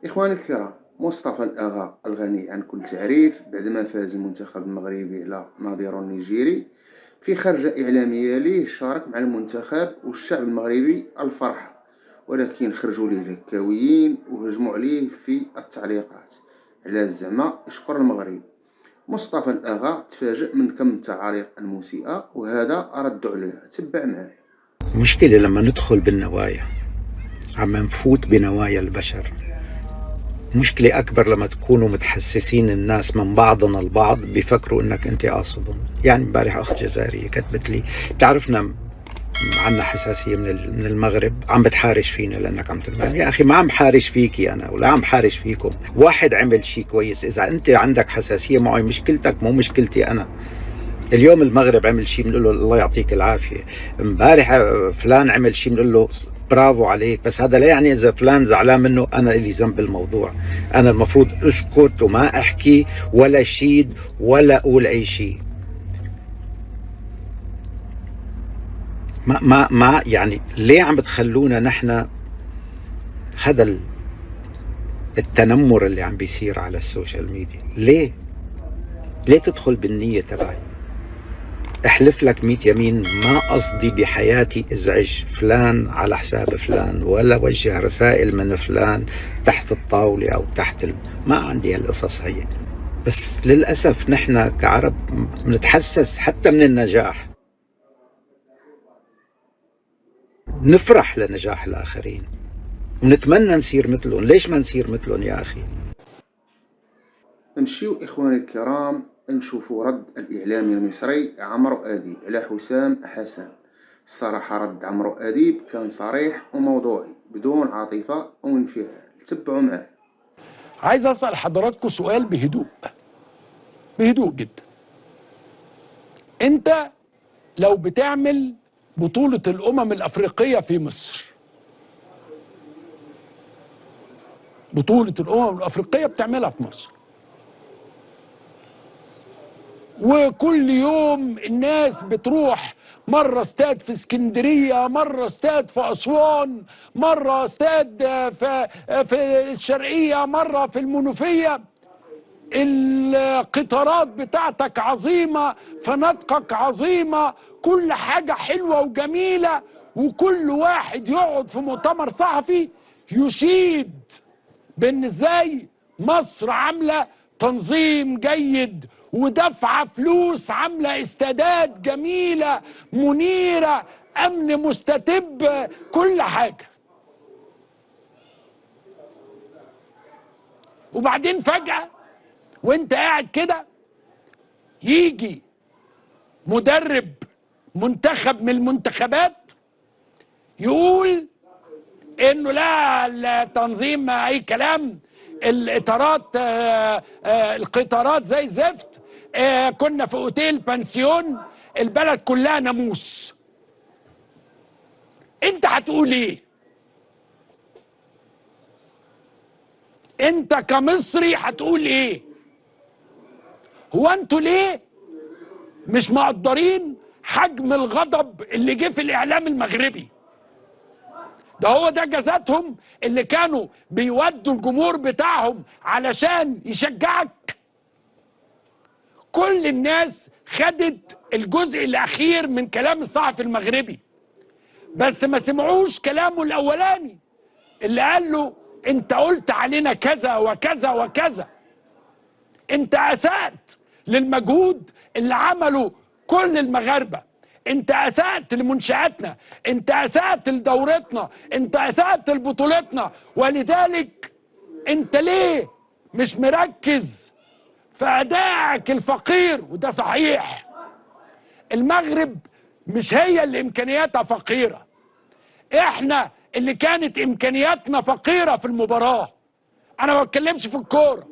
إخواني الكرام، مصطفى الأغا الغني عن كل تعريف بعدما فاز المنتخب المغربي على نظيره النيجيري في خرجة إعلامية ليه شارك مع المنتخب والشعب المغربي الفرحة، ولكن خرجوا ليه الهكاويين وهجموا عليه في التعليقات على زعما يشكر المغرب. مصطفى الأغا تفاجأ من كم التعاليق المسيئة وهذا رد عليها. تبع معي. مشكلة لما ندخل بالنوايا، عم نفوت بنوايا البشر. مشكلة أكبر لما تكونوا متحسسين الناس من بعضنا البعض بيفكروا إنك أنت قاصدهم. يعني امبارح أخت جزائرية كتبت لي بتعرفنا عنا حساسية من المغرب، عم بتحارش فينا لأنك عم تنبهر. يا أخي ما عم حارش فيكي أنا ولا عم حارش فيكم. واحد عمل شيء كويس، إذا أنت عندك حساسية معي مشكلتك مو مشكلتي أنا. اليوم المغرب عمل شيء بنقول له الله يعطيك العافيه، امبارح فلان عمل شيء بنقول له برافو عليك. بس هذا لا يعني اذا فلان زعلان منه انا لي ذنب بالموضوع. انا المفروض اسكت وما احكي ولا شيد ولا اقول اي شيء. ما يعني ليه عم بتخلونا نحن هذا التنمر اللي عم بيصير على السوشيال ميديا؟ ليه تدخل بالنية تبعي؟ احلف لك 100 يمين ما قصدي بحياتي ازعج فلان على حساب فلان ولا وجه رسائل من فلان تحت الطاولة او ما عندي هالقصص هي. بس للأسف نحن كعرب بنتحسس حتى من النجاح، نفرح لنجاح الآخرين ونتمنى نصير مثلهم. ليش ما نصير مثلهم يا أخي؟ نمشيو إخواني الكرام نشوفوا رد الإعلامي المصري عمرو أديب على حسام حسن. الصراحة رد عمرو أديب كان صريح وموضوعي بدون عاطفة أو انفعال. تبعوا معه. عايز أسأل حضراتكم سؤال بهدوء جدا. أنت لو بتعمل بطولة الأمم الأفريقية في مصر، بطولة الأمم الأفريقية بتعملها في مصر، وكل يوم الناس بتروح، مرة استاد في اسكندرية، مرة استاد في أسوان، مرة استاد في الشرقية، مرة في المنوفية. القطارات بتاعتك عظيمة، فنادقك عظيمة، كل حاجة حلوة وجميلة، وكل واحد يقعد في مؤتمر صحفي يشيد بان ازاي مصر عاملة تنظيم جيد ودفع فلوس، عاملة استادات جميلة منيرة، امن مستتب، كل حاجة. وبعدين فجأة وانت قاعد كده يجي مدرب منتخب من المنتخبات يقول انه لا، التنظيم اي كلام، الاطارات القطارات زي الزفت، كنا في اوتيل بانسيون، البلد كلها ناموس. انت هتقول ايه؟ انت كمصري هتقول ايه؟ هو انتوا ليه مش مقدرين حجم الغضب اللي جه في الاعلام المغربي؟ ده هو ده جزاتهم اللي كانوا بيودوا الجمهور بتاعهم علشان يشجعك. كل الناس خدت الجزء الاخير من كلام الصحفي المغربي، بس ما سمعوش كلامه الاولاني اللي قال له انت قلت علينا كذا وكذا وكذا. انت اسأت للمجهود اللي عمله كل المغاربة، انت اسأت لمنشآتنا، انت اسأت لدورتنا، انت اسأت لبطولتنا. ولذلك انت ليه مش مركز في ادائك الفقير؟ وده صحيح، المغرب مش هي اللي امكانياتها فقيرة، احنا اللي كانت امكانياتنا فقيرة في المباراة. انا ما بتكلمش في الكورة.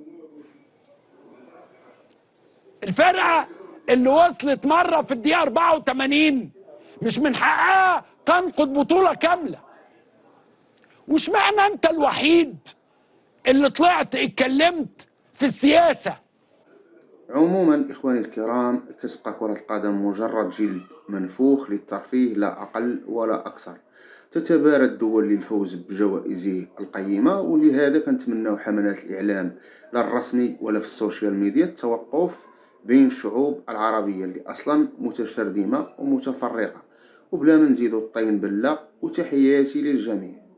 الفرقة اللي وصلت مرة في الدقيقة 84 مش من حقها تنقض بطولة كاملة. وش معنى انت الوحيد اللي طلعت اتكلمت في السياسة؟ عموما إخواني الكرام، كتبقى كرة القدم مجرد جلد منفوخ للترفيه لا أقل ولا أكثر. تتبارى الدول للفوز بجوائزه القيمة، ولهذا كنتمناو حملات الإعلام لا الرسمي ولا في السوشيال ميديا التوقف بين الشعوب العربية اللي أصلا متشرذمة ومتفرقة، وبلا ما نزيدو الطين بلة. وتحياتي للجميع.